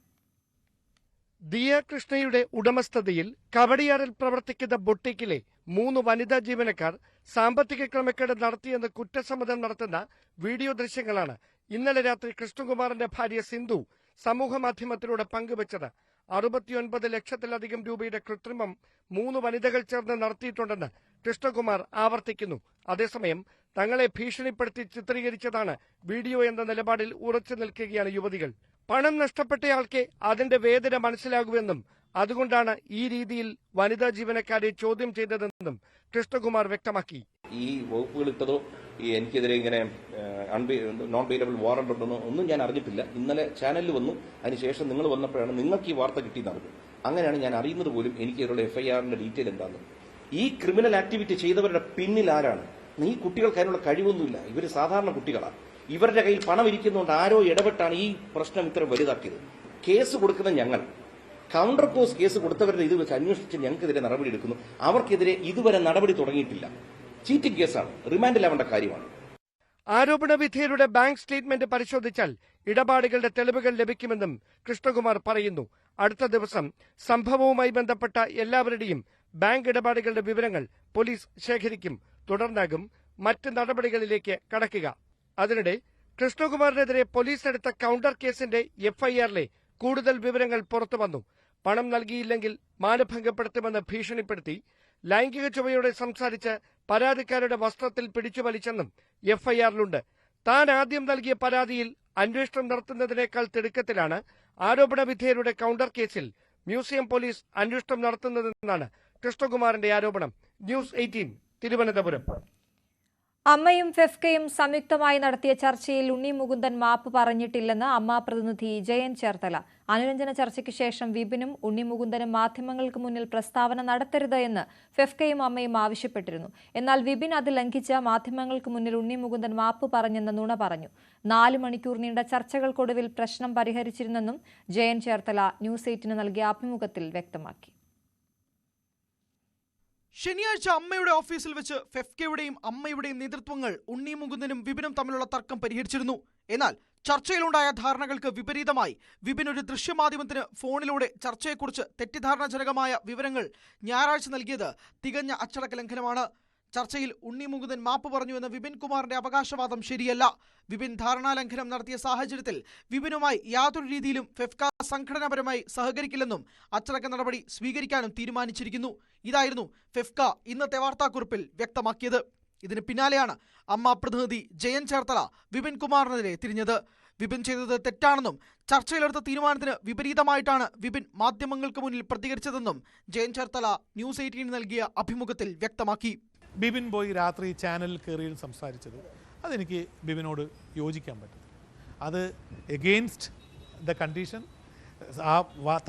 ദിയ കൃഷ്ണയുടെ ഉടമസ്ഥതയിൽ കവടിയാറിൽ പ്രവർത്തിക്കുന്ന ബൊട്ടിക്കിലെ 3 വനിതാ ജീവനക്കാർ സാമ്പത്തിക ക്രമക്കേട് നടത്തിയെന്ന് കുറ്റസമ്മതം നടത്തുന്ന വീഡിയോ ദൃശ്യങ്ങളാണ് ഇന്നലെ രാത്രി കൃഷ്ണകുമാറിന്റെ ഭാര്യ സിന്ധു സമൂഹമാധ്യമത്തിലൂടെ പങ്കുവച്ചത്. 69 ലക്ഷത്തിലധികം രൂപയുടെ കൃത്രിമം 3 വനിതകൾ ചേർന്ന് നടത്തിയിട്ടുണ്ടെന്ന് കൃഷ്ണകുമാർ ആവർത്തിക്കുന്നു. അതേസമയം തങ്ങളെ ഭീഷണിപ്പെടുത്തി ചിത്രീകരിച്ചതാണ് വീഡിയോ എന്ന നിലപാടിൽ ഉറച്ചു നിൽക്കുകയാണ് യുവതികൾ. പണം നഷ്ടപ്പെട്ടയാൾക്ക് അതിന്റെ വേദന മനസ്സിലാകുമെന്നും അതുകൊണ്ടാണ് ഈ രീതിയിൽ വനിതാ ജീവനക്കാരെ ചോദ്യം ചെയ്തതെന്നും കൃഷ്ണകുമാർ വ്യക്തമാക്കി. ഈ വകുപ്പുകൾ ഇട്ടതോ എനിക്കെതിരെ ഇങ്ങനെ നോൺ ബെയിലബിൾ വാറണ്ട് ഉണ്ടെന്നോ ഒന്നും ഞാൻ അറിഞ്ഞിട്ടില്ല. ഇന്നലെ ചാനലിൽ വന്നു, അതിനുശേഷം നിങ്ങൾ വന്നപ്പോഴാണ് നിങ്ങൾക്ക് ഈ വാർത്ത കിട്ടിയെന്നറിഞ്ഞു. അങ്ങനെയാണ് ഞാൻ അറിയുന്നത് പോലും എനിക്കെതിരെ എഫ്ഐആറിന്റെ ഡീറ്റെയിൽ എന്താണെന്ന്. ഈ ക്രിമിനൽ ആക്ടിവിറ്റി ചെയ്തവരുടെ പിന്നിൽ ആരാണ്? ഈ കുട്ടികൾക്ക് അതിനുള്ള കഴിവൊന്നുമില്ല. ഇവർ സാധാരണ കുട്ടികളാണ്. ഇവരുടെ കയ്യിൽ പണം ഇരിക്കുന്നതുകൊണ്ട് ആരോ ഇടപെട്ടാണ് ഈ പ്രശ്നം ഇത്ര വലുതാക്കിയത്. കേസ് കൊടുക്കുന്ന ഞങ്ങൾ, കൗണ്ടർ പോസ് കേസ് കൊടുത്തവരുടെ ഇത് വെച്ച് അന്വേഷിച്ച് ഞങ്ങൾക്കെതിരെ നടപടി എടുക്കുന്നു. അവർക്കെതിരെ ഇതുവരെ നടപടി തുടങ്ങിയിട്ടില്ല. ചീറ്റിംഗ് കേസാണ്, റിമാൻഡിലാവേണ്ട കാര്യമാണ്. ആരോപണ വിധേയരുടെ ബാങ്ക് സ്റ്റേറ്റ്മെന്റ് പരിശോധിച്ചാൽ ഇടപാടുകളുടെ തെളിവുകൾ ലഭിക്കുമെന്നും കൃഷ്ണകുമാർ പറയുന്നു. അടുത്ത ദിവസം സംഭവവുമായി ബന്ധപ്പെട്ട എല്ലാവരുടെയും ബാങ്ക് ഇടപാടുകളുടെ വിവരങ്ങൾ പോലീസ് ശേഖരിക്കും. തുടർന്നാകും മറ്റ് നടപടികളിലേക്ക് കടക്കുക. അതിനിടെ കൃഷ്ണകുമാറിനെതിരെ പോലീസ് എടുത്ത കൗണ്ടർ കേസിന്റെ എഫ്ഐആറിലെ കൂടുതൽ വിവരങ്ങൾ പുറത്തുവന്നു. പണം നൽകിയില്ലെങ്കിൽ മാനഭംഗപ്പെടുത്തുമെന്ന് ഭീഷണിപ്പെടുത്തി ലൈംഗിക ചുവയോടെ സംസാരിച്ച് പരാതിക്കാരുടെ വസ്ത്രത്തിൽ പിടിച്ചു വലിച്ചെന്നും എഫ്ഐആറിലുണ്ട്. താൻ ആദ്യം നൽകിയ പരാതിയിൽ അന്വേഷണം നടത്തുന്നതിനേക്കാൾ തിടുക്കത്തിലാണ് ആരോപണ വിധേയരുടെ കൗണ്ടർ കേസിൽ മ്യൂസിയം പോലീസ് അന്വേഷണം നടത്തുന്നതെന്നാണ് കൃഷ്ണകുമാറിന്റെ ആരോപണം. ന്യൂസ് 18 തിരുവനന്തപുരം. അമ്മയും ഫെഫ്കയും സംയുക്തമായി നടത്തിയ ചർച്ചയിൽ ഉണ്ണി മുകുന്ദൻ മാപ്പ് പറഞ്ഞിട്ടില്ലെന്ന് അമ്മ പ്രതിനിധി ജയൻ ചേർത്തല. അനുരഞ്ജന ചർച്ചയ്ക്ക് ശേഷം വിപിനും ഉണ്ണി മുകുന്ദനും മാധ്യമങ്ങൾക്ക് മുന്നിൽ പ്രസ്താവന നടത്തരുത് എന്ന് ഫെഫ്കയും അമ്മയും ആവശ്യപ്പെട്ടിരുന്നു. എന്നാൽ വിപിൻ അത് ലംഘിച്ച് മാധ്യമങ്ങൾക്ക് മുന്നിൽ ഉണ്ണി മുകുന്ദൻ മാപ്പ് പറഞ്ഞെന്ന നുണ പറഞ്ഞു. 4 മണിക്കൂർ നീണ്ട ചർച്ചകൾക്കൊടുവിൽ പ്രശ്നം പരിഹരിച്ചിരുന്നെന്നും ജയൻ ചേർത്തല ന്യൂസ് 8 നൽകിയ അഭിമുഖത്തിൽ വ്യക്തമാക്കി. ശനിയാഴ്ച അമ്മയുടെ ഓഫീസിൽ വെച്ച് ഫെഫ്കയുടെയും അമ്മയുടെയും നേതൃത്വങ്ങൾ ഉണ്ണി മുകുന്ദനും വിപിനും തമ്മിലുള്ള തർക്കം പരിഹരിച്ചിരുന്നു. എന്നാൽ ചർച്ചയിലുണ്ടായ ധാരണകൾക്ക് വിപരീതമായി വിപിൻ ഒരു ദൃശ്യമാധ്യമത്തിന് ഫോണിലൂടെ ചർച്ചയെക്കുറിച്ച് തെറ്റിദ്ധാരണജനകമായ വിവരങ്ങൾ ഞായറാഴ്ച നൽകിയത് തികഞ്ഞ അച്ചടക്ക ലംഘനമാണ്. ചർച്ചയിൽ ഉണ്ണി മുകുന്ദൻ മാപ്പ് പറഞ്ഞു എന്ന വിപിൻ കുമാറിന്റെ അവകാശവാദം ശരിയല്ല. വിപിൻ ധാരണാലംഘനം നടത്തിയ സാഹചര്യത്തിൽ വിപിനുമായി യാതൊരു രീതിയിലും ഫെഫ്ക സംഘടനാപരമായി സഹകരിക്കില്ലെന്നും അച്ചടക്ക നടപടി സ്വീകരിക്കാനും തീരുമാനിച്ചിരിക്കുന്നു. ഇതായിരുന്നു ഫെഫ്ക ഇന്നത്തെ വാർത്താക്കുറിപ്പിൽ വ്യക്തമാക്കിയത്. ഇതിന് പിന്നാലെയാണ് അമ്മ പ്രതിനിധി ജയൻ ചേർത്തല വിപിൻ കുമാറിനെതിരെ തിരിഞ്ഞത്. വിപിൻ ചെയ്തത് തെറ്റാണെന്നും ചർച്ചയിലെടുത്ത തീരുമാനത്തിന് വിപരീതമായിട്ടാണ് വിപിൻ മാധ്യമങ്ങൾക്ക് മുന്നിൽ പ്രതികരിച്ചതെന്നും ജയൻ ചേർത്തല ന്യൂസ് 18 നൽകിയ അഭിമുഖത്തിൽ വ്യക്തമാക്കി. ബിബിൻ പോയി രാത്രി ചാനലിൽ കയറി സംസാരിച്ചത് അതെനിക്ക് ബിബിനോട് യോജിക്കാൻ പറ്റും. അത് എഗെയിൻസ്റ്റ് ദ കണ്ടീഷൻ,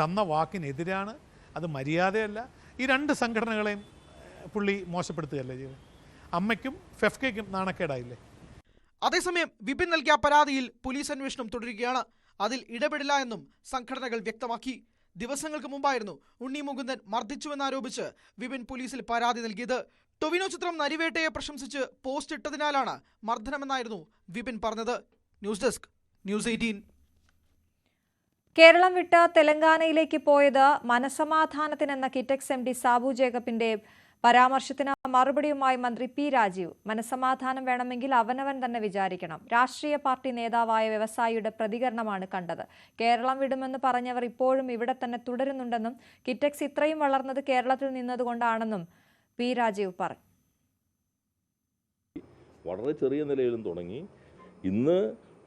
തന്ന വാക്കിനെതിരാണ്, അത് മര്യാദയല്ല. ഈ രണ്ട് സംഘടനകളെയും പുള്ളി മോശപ്പെടുത്തുകയല്ലേ ചെയ്തത്. അമ്മയ്ക്കും ഫെഫ്കയ്ക്കും നാണക്കേടായില്ലേ. അതേസമയം വിപിൻ നൽകിയ പരാതിയിൽ പോലീസ് അന്വേഷണം തുടരുകയാണ്. അതിൽ ഇടപെടില്ല എന്നും സംഘടനകൾ വ്യക്തമാക്കി. ദിവസങ്ങൾക്ക് മുമ്പായിരുന്നു ഉണ്ണി മുകുന്ദൻ മർദ്ദിച്ചുവെന്നാരോപിച്ച് വിപിൻ പോലീസിൽ പരാതി നൽകിയത്. ടൊവിനോ ചിത്രം നരിവേട്ടയെ പ്രശംസിച്ച് പോസ്റ്റ് ഇട്ടതിനാലാണ് മർദ്ദനമെന്നായിരുന്നു വിപിൻ പറഞ്ഞത്. News desk, news 18. കേരളം വിട്ട് തെലങ്കാനയിലേക്ക് പോയത് മനസമാധാനത്തിനെന്ന കിറ്റക്സ് MD സാബു ജേക്കബിന്റെ പരാമർശത്തിന് മറുപടിയുമായി മന്ത്രി പി രാജീവ്. മനസമാധാനം വേണമെങ്കിൽ അവനവൻ തന്നെ വിചാരിക്കണം. രാഷ്ട്രീയ പാർട്ടി നേതാവായ വ്യവസായിയുടെ പ്രതികരണമാണ് കണ്ടത്. കേരളം വിടുമെന്ന് പറഞ്ഞവർ ഇപ്പോഴും ഇവിടെ തന്നെ തുടരുന്നുണ്ടെന്നും കിറ്റക്സ് ഇത്രയും വളർന്നത് കേരളത്തിൽ നിന്നതുകൊണ്ടാണെന്നും പി രാജീവ് പറഞ്ഞു. വളരെ ചെറിയ നിലയിലും തുടങ്ങി ഇന്ന്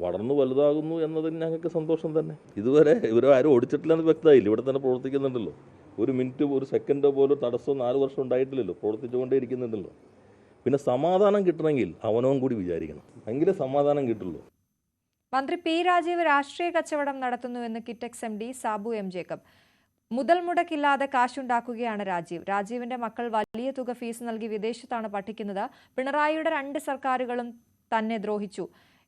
വളർന്നു വലുതാകുന്നു എന്നതിന് ഞങ്ങൾക്ക് സന്തോഷം തന്നെ. ഇതുവരെ ഇവരാരും ഓടിച്ചിട്ടില്ലെന്ന് വ്യക്തമായില്ല. ഇവിടെ തന്നെ പ്രവർത്തിക്കുന്നുണ്ടല്ലോ. ഒരു മിനിറ്റ് ഒരു സെക്കൻഡോ പോലും തടസ്സം 4 വർഷം ഉണ്ടായിട്ടില്ലല്ലോ. പ്രവർത്തിച്ചുകൊണ്ടേ ഇരിക്കുന്നുണ്ടല്ലോ. പിന്നെ സമാധാനം കിട്ടണമെങ്കിൽ അവനവൻ കൂടി വിചാരിക്കണം, എങ്കിലേ സമാധാനം കിട്ടുള്ളൂ. മന്ത്രി പി രാജീവ് രാഷ്ട്രീയ കച്ചവടം നടത്തുന്നുവെന്ന് കിറ്റക്സ് MD സാബു M ജേക്കബ്. മുതൽ മുടക്കില്ലാതെ കാശുണ്ടാക്കുകയാണ് രാജീവ്. രാജീവിന്റെ മക്കൾ വലിയ തുക ഫീസ് നൽകി വിദേശത്താണ് പഠിക്കുന്നത്. പിണറായിയുടെ 2 സർക്കാരുകളും തന്നെ ദ്രോഹിച്ചു.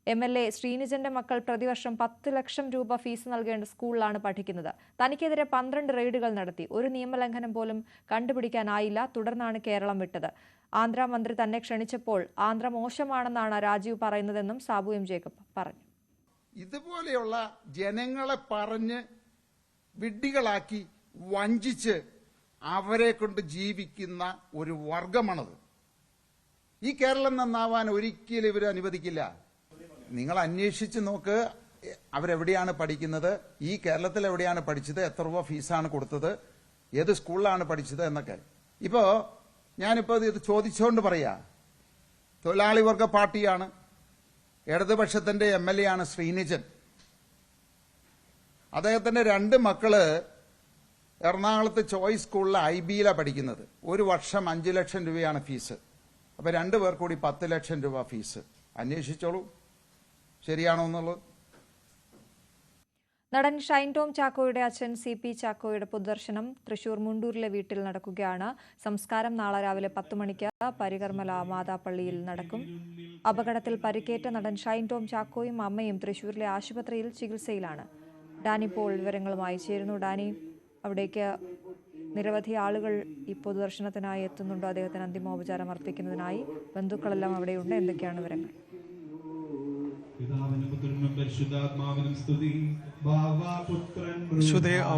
MLA ശ്രീനിജന്റെ മക്കൾ പ്രതിവർഷം 10 ലക്ഷം രൂപ ഫീസ് നൽകേണ്ട സ്കൂളിലാണ് പഠിക്കുന്നത്. തനിക്കെതിരെ 12 റെയ്ഡുകൾ നടത്തി. ഒരു നിയമലംഘനം പോലും കണ്ടുപിടിക്കാനായില്ല. തുടർന്നാണ് കേരളം വിട്ടത്. ആന്ധ്രാമന്ത്രി തന്നെ ക്ഷണിച്ചപ്പോൾ ആന്ധ്ര മോശമാണെന്നാണ് രാജീവ് പറയുന്നതെന്നും സാബു M ജേക്കബ് പറഞ്ഞു. ഇതുപോലെയുള്ള ജനങ്ങളെ പറഞ്ഞ് വിഡ്ഢികളാക്കി വഞ്ചിച്ച് അവരെ കൊണ്ട് ജീവിക്കുന്ന ഒരു വർഗമാണത്. ഈ കേരളം നന്നാവാൻ ഒരിക്കലും ഇവർ അനുവദിക്കില്ല. നിങ്ങൾ അന്വേഷിച്ച് നോക്ക്, അവരെവിടെയാണ് പഠിക്കുന്നത്, ഈ കേരളത്തിൽ എവിടെയാണ് പഠിച്ചത്, എത്ര രൂപ ഫീസാണ് കൊടുത്തത്, ഏത് സ്കൂളിലാണ് പഠിച്ചത് എന്നൊക്കെ. ഇപ്പോൾ ഞാനിപ്പോൾ ഇത് ചോദിച്ചുകൊണ്ട് പറയാ, തൊഴിലാളി വർഗ പാർട്ടിയാണ്, ഇടതുപക്ഷത്തിന്റെ MLA ആണ് ശ്രീനിജൻ. അദ്ദേഹത്തിന്റെ 2 മക്കള് എറണാകുളത്ത് ചോയ്സ് സ്കൂളിൽ IBയിലാണ് പഠിക്കുന്നത്. ഒരു വർഷം 5 ലക്ഷം രൂപയാണ് ഫീസ്. അപ്പൊ 2 പേർ കൂടി 10 ലക്ഷം രൂപ ഫീസ്. അന്വേഷിച്ചോളൂ ശരിയാണോ എന്നുള്ളത്. നടൻ ഷൈൻ ടോം ചാക്കോയുടെ അച്ഛൻ CP ചാക്കോയുടെ പൊതുദർശനം തൃശൂർ മുണ്ടൂരിലെ വീട്ടിൽ നടക്കുകയാണ്. സംസ്കാരം നാളെ രാവിലെ 10 മണിക്ക് പരികർമ്മല മാതാപ്പള്ളിയിൽ നടക്കും. അപകടത്തിൽ പരിക്കേറ്റ നടൻ ഷൈൻ ടോം ചാക്കോയും അമ്മയും തൃശൂരിലെ ആശുപത്രിയിൽ ചികിത്സയിലാണ്. ഡാനി പോൾ വിവരങ്ങളുമായി ചേരുന്നു. ഡാനി, അവിടേക്ക് നിരവധി ആളുകൾ ഈ പൊതുദർശനത്തിനായി എത്തുന്നുണ്ടോ? അദ്ദേഹത്തിന് അന്തിമോപചാരം അർപ്പിക്കുന്നതിനായി ബന്ധുക്കളെല്ലാം അവിടെയുണ്ട്. എന്തൊക്കെയാണ് വിവരങ്ങൾ?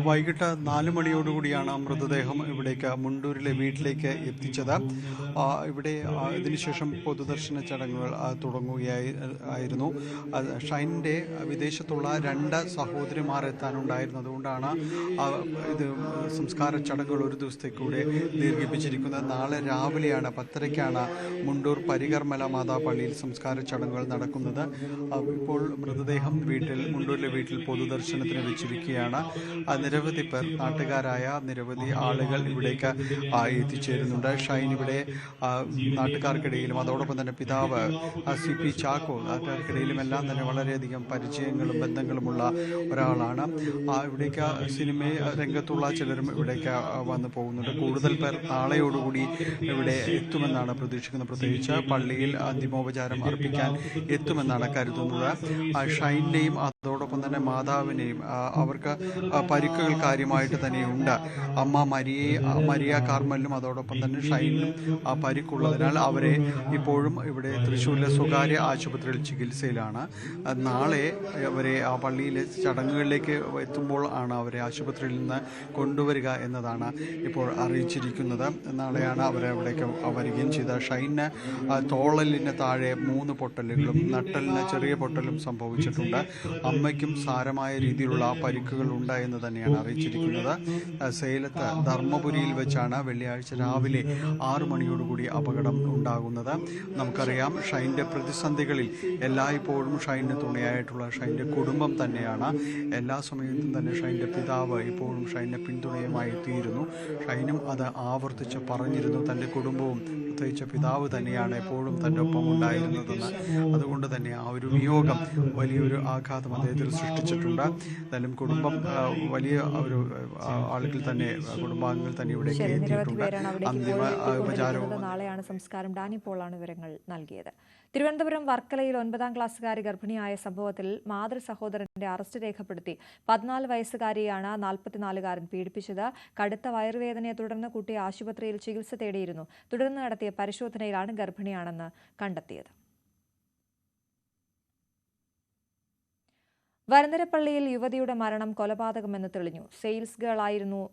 വൈകിട്ട് 4 മണിയോടുകൂടിയാണ് മൃതദേഹം ഇവിടേക്ക് മുണ്ടൂരിലെ വീട്ടിലേക്ക് എത്തിച്ചത്. ഇവിടെ ഇതിനുശേഷം പൊതുദർശന ചടങ്ങുകൾ തുടങ്ങുകയായിരുന്നു. ഷൈനിൻ്റെ വിദേശത്തുള്ള 2 സഹോദരിമാർ എത്താനുണ്ടായിരുന്നു. അതുകൊണ്ടാണ് ഇത് സംസ്കാര ചടങ്ങുകൾ ഒരു ദിവസത്തേക്കൂടെ ദീർഘിപ്പിച്ചിരിക്കുന്നത്. നാളെ രാവിലെയാണ് 10:30-ക്കാണ് മുണ്ടൂർ പരികർമ്മല മാതാപള്ളിയിൽ സംസ്കാര ചടങ്ങുകൾ നടക്കുന്നത്. ഇപ്പോൾ മൃതദേഹം മുണ്ടൂരിലെ വീട്ടിൽ പൊതുദർശനത്തിന് വെച്ചിരിക്കുകയാണ്. നിരവധി പേർ, നാട്ടുകാരായ നിരവധി ആളുകൾ ഇവിടേക്ക് എത്തിച്ചേരുന്നുണ്ട്. ഷൈൻ ഇവിടെ നാട്ടുകാർക്കിടയിലും അതോടൊപ്പം തന്നെ പിതാവ് CP ചാക്കോ നാട്ടുകാർക്കിടയിലും എല്ലാം തന്നെ വളരെയധികം പരിചയങ്ങളും ബന്ധങ്ങളുമുള്ള ഒരാളാണ്. ഇവിടേക്ക് സിനിമ രംഗത്തുള്ള ചിലരും ഇവിടേക്ക് വന്നു പോകുന്നുണ്ട്. കൂടുതൽ പേർ നാളെയോടുകൂടി ഇവിടെ എത്തുമെന്നാണ് പ്രതീക്ഷിക്കുന്നത്. പ്രത്യേകിച്ച് പള്ളിയിൽ അന്തിമോപചാരം അർപ്പിക്കാൻ എത്തുമെന്നാണ് കരുതുന്നത്. ഷൈനിനെയും അതോടൊപ്പം തന്നെ മാതാവിനെയും അവർക്ക് പരിക്കുകൾ കാര്യമായിട്ട് തന്നെയുണ്ട്. അമ്മ മരിയ കാർമലിനും അതോടൊപ്പം തന്നെ ഷൈനിനും പരിക്കുള്ളതിനാൽ അവരെ ഇപ്പോഴും ഇവിടെ തൃശ്ശൂരിലെ സ്വകാര്യ ആശുപത്രിയിൽ ചികിത്സയിലാണ്. നാളെ അവരെ ആ പള്ളിയിലെ ചടങ്ങുകളിലേക്ക് എത്തുമ്പോൾ ആണ് അവരെ ആശുപത്രിയിൽ നിന്ന് കൊണ്ടുവരിക എന്നതാണ് ഇപ്പോൾ അറിയിച്ചിരിക്കുന്നത്. നാളെയാണ് അവരെ അവിടേക്ക് വരികയും ചെയ്ത. ഷൈന് തോളലിന് താഴെ 3 പൊട്ടലുകളും നട്ടലിന് ചെറിയ പൊട്ടലും സംഭവിച്ചിട്ടുണ്ട്. അമ്മയ്ക്കും സാരമായ രീതിയിലുള്ള പരിക്കുകൾ ഉണ്ട് എന്ന് തന്നെയാണ് അറിയിച്ചിരിക്കുന്നത്. സേലത്ത് ധർമ്മപുരിയിൽ വെച്ചാണ് വെള്ളിയാഴ്ച രാവിലെ 6 മണിയോടുകൂടി അപകടം ഉണ്ടാകുന്നത്. നമുക്കറിയാം, ഷൈൻ്റെ പ്രതിസന്ധികളിൽ എല്ലായ്പ്പോഴും ഷൈന് തുണയായിട്ടുള്ള ഷൈൻ്റെ കുടുംബം തന്നെയാണ്. എല്ലാ സമയത്തും തന്നെ ഷൈൻ്റെ പിതാവ് ഇപ്പോഴും ഷൈൻ്റെ പിന്തുണയുമായി എത്തിയിരുന്നു. ഷൈനും അത് ആവർത്തിച്ച് പറഞ്ഞിരുന്നു. തൻ്റെ കുടുംബവും പ്രത്യേകിച്ച് പിതാവ് തന്നെയാണ് എപ്പോഴും തൻ്റെ ഒപ്പം ഉണ്ടായിരുന്നതെന്ന്. അതുകൊണ്ട് തന്നെ ആ ഒരു വിയോഗം വലിയൊരു ആഘാതം അദ്ദേഹത്തിൽ സൃഷ്ടിച്ചിട്ടുണ്ട്. എന്തായാലും കുടുംബം വലിയ ഒരു ആളുകൾ തന്നെ, കുടുംബാംഗങ്ങൾ തന്നെ ഇവിടേക്ക് എത്തിയിട്ടുണ്ട്. അന്തിമ ഉപചാരവും നാളെയാണ് സംസ്കാരം. ഡാനി പോളാണ് വിവരങ്ങൾ നൽകിയത്. തിരുവനന്തപുരം വർക്കലയിൽ 9ാം ക്ലാസ്സുകാരി ഗർഭിണിയായ സംഭവത്തിൽ മാതൃ സഹോദരന്റെ അറസ്റ്റ് രേഖപ്പെടുത്തി. 14 വയസ്സുകാരിയാണ് 44-കാരൻ പീഡിപ്പിച്ചത്. കടുത്ത വയറുവേദനയെ തുടർന്ന് കുട്ടി ആശുപത്രിയിൽ ചികിത്സ തേടിയിരുന്നു. തുടർന്ന് നടത്തിയ പരിശോധനയിലാണ് ഗർഭിണിയാണെന്ന് കണ്ടെത്തിയത്. വരന്തരപ്പള്ളിയിൽ യുവതിയുടെ മരണം കൊലപാതകമെന്ന് തെളിഞ്ഞു. സെയിൽസ് ഗേൾ ആയിരുന്നു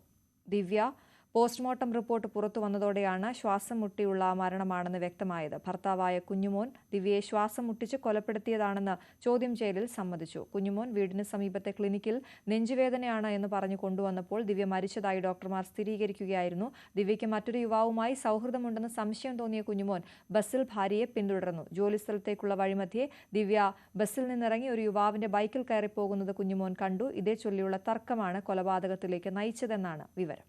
ദിവ്യ. പോസ്റ്റ്മോർട്ടം റിപ്പോർട്ട് പുറത്തു വന്നതോടെയാണ് ശ്വാസം മുട്ടിയുള്ള മരണമാണെന്ന് വ്യക്തമായത്. ഭർത്താവായ കുഞ്ഞുമോൻ ദിവ്യയെ ശ്വാസം മുട്ടിച്ച് കൊലപ്പെടുത്തിയതാണെന്ന് ചോദ്യം ചെയ്യലിൽ സമ്മതിച്ചു. കുഞ്ഞുമോൻ വീടിന് സമീപത്തെ ക്ലിനിക്കിൽ നെഞ്ചുവേദനയാണ് എന്ന് പറഞ്ഞു കൊണ്ടുവന്നപ്പോൾ ദിവ്യ മരിച്ചതായി ഡോക്ടർമാർ സ്ഥിരീകരിക്കുകയായിരുന്നു. ദിവ്യയ്ക്ക് മറ്റൊരു യുവാവുമായി സൗഹൃദമുണ്ടെന്ന് സംശയം തോന്നിയ കുഞ്ഞുമോൻ ബസ്സിൽ ഭാര്യയെ പിന്തുടർന്നു. ജോലിസ്ഥലത്തേക്കുള്ള വഴിമധ്യേ ദിവ്യ ബസ്സിൽ നിന്നിറങ്ങി ഒരു യുവാവിന്റെ ബൈക്കിൽ കയറി പോകുന്നത് കുഞ്ഞുമോൻ കണ്ടു. ഇതേ ചൊല്ലിയുള്ള തർക്കമാണ് കൊലപാതകത്തിലേക്ക് നയിച്ചതെന്നാണ് വിവരം.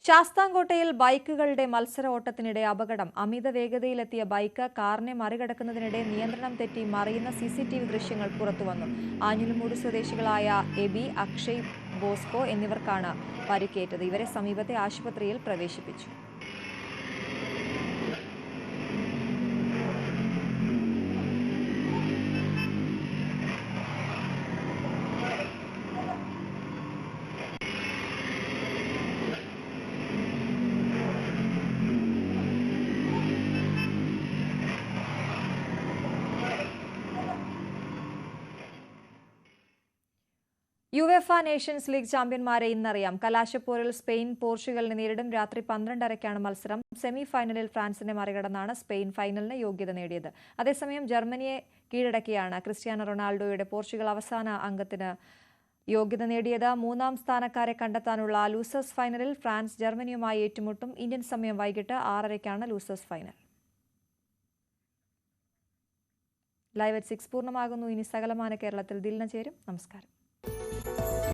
ശാസ്താംകോട്ടയിൽ ബൈക്കുകളുടെ മത്സര ഓട്ടത്തിനിടെ അപകടം. അമിത വേഗതയിലെത്തിയ ബൈക്ക് കാറിനെ മറികടക്കുന്നതിനിടെ നിയന്ത്രണം തെറ്റി മറിയുന്ന CCTV ദൃശ്യങ്ങൾ പുറത്തുവന്നു. ആഞ്ഞിലിമൂട് സ്വദേശികളായ എബി, അക്ഷയ്, ബോസ്കോ എന്നിവർക്കാണ് പരിക്കേറ്റത്. ഇവരെ സമീപത്തെ ആശുപത്രിയിൽ പ്രവേശിപ്പിച്ചു. യുവേഫ നേഷൻസ് ലീഗ് ചാമ്പ്യന്മാരെ ഇന്നറിയാം. കലാശപ്പോരിൽ സ്പെയിൻ പോർച്ചുഗലിനെ നേരിടും. രാത്രി 12:30-ക്കാണ് മത്സരം. സെമി ഫൈനലിൽ ഫ്രാൻസിനെ മറികടന്നാണ് സ്പെയിൻ ഫൈനലിന് യോഗ്യത നേടിയത്. അതേസമയം ജർമ്മനിയെ കീഴടക്കിയാണ് ക്രിസ്ത്യാനോ റൊണാൾഡോയുടെ പോർച്ചുഗൽ അവസാന അംഗത്തിന് യോഗ്യത നേടിയത്. 3ാം സ്ഥാനക്കാരെ കണ്ടെത്താനുള്ള ലൂസേഴ്സ് ഫൈനലിൽ ഫ്രാൻസ് ജർമ്മനിയുമായി ഏറ്റുമുട്ടും. ഇന്ത്യൻ സമയം വൈകിട്ട് 6:30-ക്കാണ് ലൂസേഴ്സ് ഫൈനൽ. ലൈവ് at 6 പൂർണ്ണമാകുന്നു. ഇനി സകലമാന കേരളത്തിൽ ദിൽന ചേരും. നമസ്കാരം.